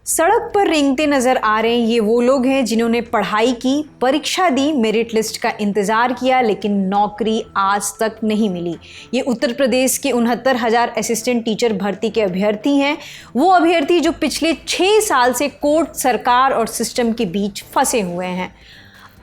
सड़क पर रेंगते नजर आ रहे ये वो लोग हैं जिन्होंने पढ़ाई की, परीक्षा दी, मेरिट लिस्ट का इंतजार किया, लेकिन नौकरी आज तक नहीं मिली। ये उत्तर प्रदेश के 69,000 असिस्टेंट टीचर भर्ती के अभ्यर्थी हैं। वो अभ्यर्थी जो पिछले 6 साल से कोर्ट, सरकार और सिस्टम के बीच फंसे हुए हैं।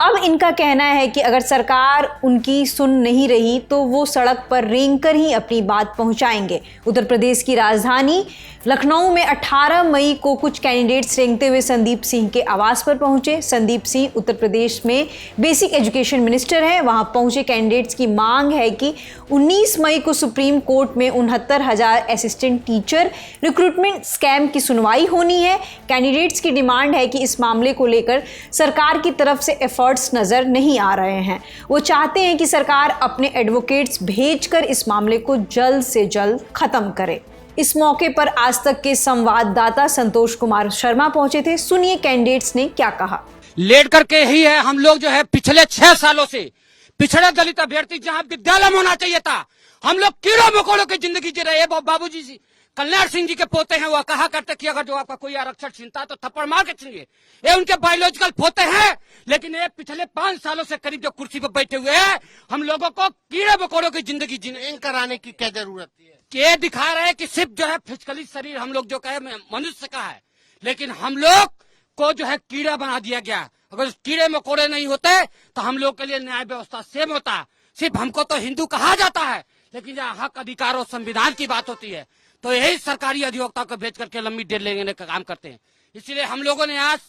अब इनका कहना है कि अगर सरकार उनकी सुन नहीं रही तो वो सड़क पर रेंगकर ही अपनी बात पहुंचाएंगे। उत्तर प्रदेश की राजधानी लखनऊ में 18 मई को कुछ कैंडिडेट्स रेंगते हुए संदीप सिंह के आवास पर पहुंचे। संदीप सिंह उत्तर प्रदेश में बेसिक एजुकेशन मिनिस्टर हैं। वहां पहुंचे कैंडिडेट्स की मांग है कि 19 मई को सुप्रीम कोर्ट में 69,000 असिस्टेंट टीचर रिक्रूटमेंट स्कैम की सुनवाई होनी है। कैंडिडेट्स की डिमांड है कि इस मामले को लेकर सरकार की तरफ से एफर्ट्स नजर नहीं आ रहे हैं। वो चाहते हैं कि सरकार अपने एडवोकेट्स भेजकर इस मामले को जल्द से जल्द खत्म करे। इस मौके पर आज तक के संवाददाता संतोष कुमार शर्मा पहुंचे थे। सुनिए कैंडिडेट्स ने क्या कहा। लेट करके ही है हम लोग जो है पिछले 6 सालों से पिछड़े दलित अभ्यर्थी जहां विद्यालय में होना चाहिए था, हम लोग कीड़ों मकोड़ों की जिंदगी जी रहे हैं। बाबूजी जी कल्याण सिंह जी के पोते हैं, वह कहा करते कि अगर जो आपका कोई आरक्षण छीनता तो थप्पड़ मार के छीनिए। ये उनके बायोलॉजिकल पोते हैं, लेकिन ये पिछले 5 सालों से करीब जो कुर्सी पर बैठे हुए हैं, हम लोगों को कीड़े मकोड़ों की जिंदगी जीने कराने की क्या जरूरत है? ये दिखा रहे हैं कि सिर्फ जो है फिजिकली शरीर हम लोग जो कहे मनुष्य का है, लेकिन हम लोग को जो है कीड़ा बना दिया गया। अगर कीड़े मकोड़े नहीं होते तो हम लोग के लिए न्याय व्यवस्था सेम होता। सिर्फ हमको तो हिंदू कहा जाता है, लेकिन जहाँ हक, अधिकार और संविधान की बात होती है तो यही सरकारी अधिवक्ता को भेज करके लंबी डेट लेने का काम करते हैं। इसलिए हम लोगों ने आज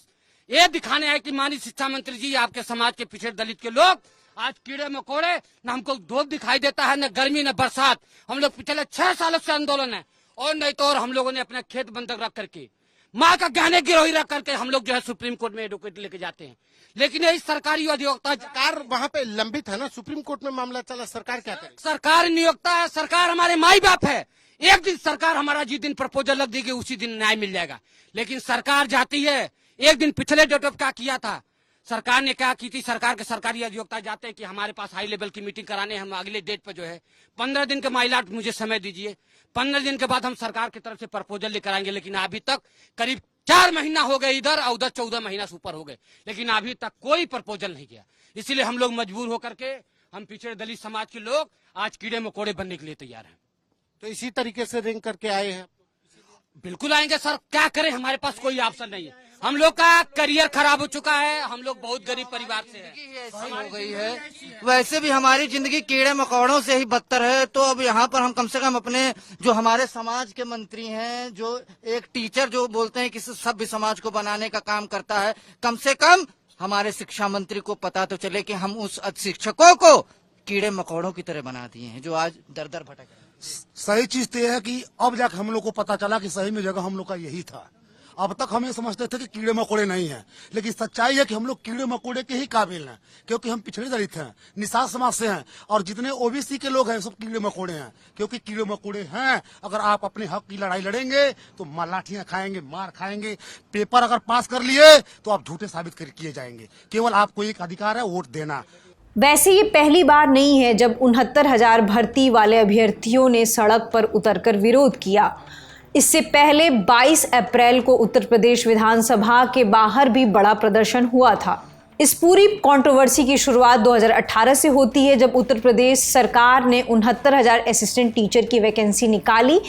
ये दिखाने आए कि माननीय शिक्षा मंत्री जी, आपके समाज के पिछड़े दलित के लोग आज कीड़े मकोड़े, न हमको धूप दिखाई देता है, न गर्मी, न बरसात। हम लोग पिछले 6 सालों से आंदोलन है, और नहीं तो और हम लोगों ने अपने खेत बंधक रख करके, माँ का गहने गिरोही रख करके हम लोग जो है सुप्रीम कोर्ट में एडवोकेट लेके जाते हैं। लेकिन यही सरकारी अधिवक्ता, सरकार वहाँ पे लंबित है ना, सुप्रीम कोर्ट में मामला चला, सरकार क्या करे? सरकार नियोक्ता है, सरकार हमारे माई बाप है। एक दिन सरकार हमारा जिस दिन प्रपोजल लग देगी उसी दिन न्याय मिल जाएगा। लेकिन सरकार जाती है, एक दिन पिछले डेट ऑफ क्या किया था, सरकार ने क्या की थी, सरकार के सरकारी अधिवक्ता जाते हैं कि हमारे पास हाई लेवल की मीटिंग कराने, हम अगले डेट पर जो है 15 दिन का माइलाट मुझे समय दीजिए, 15 दिन के बाद हम सरकार की तरफ से प्रपोजल लेकर आएंगे। लेकिन अभी तक करीब 4 महीना हो गए इधर, और उधर 14 महीना से ऊपर हो गए, लेकिन अभी तक कोई प्रपोजल नहीं किया। इसीलिए हम लोग मजबूर होकर के, हम पिछड़े दलित समाज के लोग आज कीड़े मकोड़े बनने के लिए तैयार हैं। तो इसी तरीके से रेंग करके आए हैं? बिल्कुल आएंगे सर, क्या करें, हमारे पास कोई ऑप्शन नहीं है। हम लोग का करियर खराब हो चुका है, हम लोग बहुत गरीब परिवार से हैं। ऐसी हो गई है, वैसे भी हमारी जिंदगी कीड़े मकोड़ों से ही बदतर है। तो अब यहाँ पर हम कम से कम अपने जो हमारे समाज के मंत्री हैं, जो एक टीचर जो बोलते हैं कि सभ्य समाज को बनाने का काम करता है, कम से कम हमारे शिक्षा मंत्री को पता तो चले कि हम उस शिक्षकों को कीड़े मकोड़ों की तरह बना दिए हैं जो आज दर दर भटक रहे हैं। सही चीज तो यह है कि अब जाकर हम लोग को पता चला कि सही में जगह हम लोग का यही था। अब तक हमें समझते थे कि कीड़े मकोड़े नहीं हैं, लेकिन सच्चाई है कि हम लोग कीड़े मकोड़े के ही काबिल हैं, क्योंकि हम पिछड़े दलित हैं, निषाद समाज से हैं, और जितने ओबीसी के लोग हैं सब कीड़े मकोड़े हैं। क्योंकि कीड़े मकोड़े हैं, अगर आप अपने हक की लड़ाई लड़ेंगे तो लाठियां खाएंगे, मार खाएंगे। पेपर अगर पास कर लिए तो आप झूठे साबित किए जाएंगे। केवल आपको एक अधिकार है, वोट देना। वैसे ये पहली बार नहीं है जब 69,000 भर्ती वाले अभ्यर्थियों ने सड़क पर उतरकर विरोध किया। इससे पहले 22 अप्रैल को उत्तर प्रदेश विधानसभा के बाहर भी बड़ा प्रदर्शन हुआ था। इस पूरी कंट्रोवर्सी की शुरुआत 2018 से होती है, जब उत्तर प्रदेश सरकार ने 69,000 असिस्टेंट टीचर की वैकेंसी निकाली।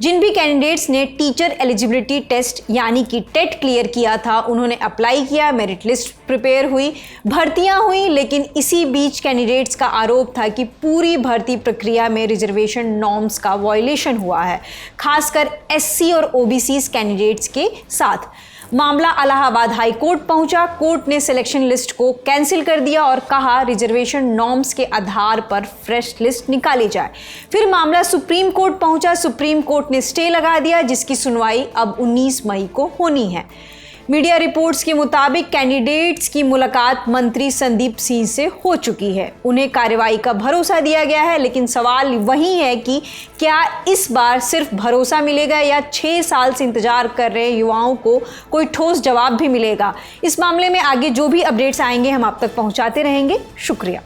जिन भी कैंडिडेट्स ने टीचर एलिजिबिलिटी टेस्ट यानी कि टेट क्लियर किया था, उन्होंने अप्लाई किया, मेरिट लिस्ट प्रिपेयर हुई, भर्तियां हुई। लेकिन इसी बीच कैंडिडेट्स का आरोप था कि पूरी भर्ती प्रक्रिया में रिजर्वेशन नॉर्म्स का वायलेशन हुआ है, खासकर एससी और ओबीसी कैंडिडेट्स के साथ। मामला इलाहाबाद हाई कोर्ट पहुंचा। कोर्ट ने सिलेक्शन लिस्ट को कैंसिल कर दिया और कहा रिजर्वेशन नॉर्म्स के आधार पर फ्रेश लिस्ट निकाली जाए। फिर मामला सुप्रीम कोर्ट पहुंचा। सुप्रीम कोर्ट ने स्टे लगा दिया, जिसकी सुनवाई अब 19 मई को होनी है। मीडिया रिपोर्ट्स के मुताबिक कैंडिडेट्स की मुलाकात मंत्री संदीप सिंह से हो चुकी है। उन्हें कार्रवाई का भरोसा दिया गया है, लेकिन सवाल वही है कि क्या इस बार सिर्फ भरोसा मिलेगा या 6 साल से इंतजार कर रहे युवाओं को कोई ठोस जवाब भी मिलेगा। इस मामले में आगे जो भी अपडेट्स आएंगे हम आप तक पहुंचाते रहेंगे। शुक्रिया।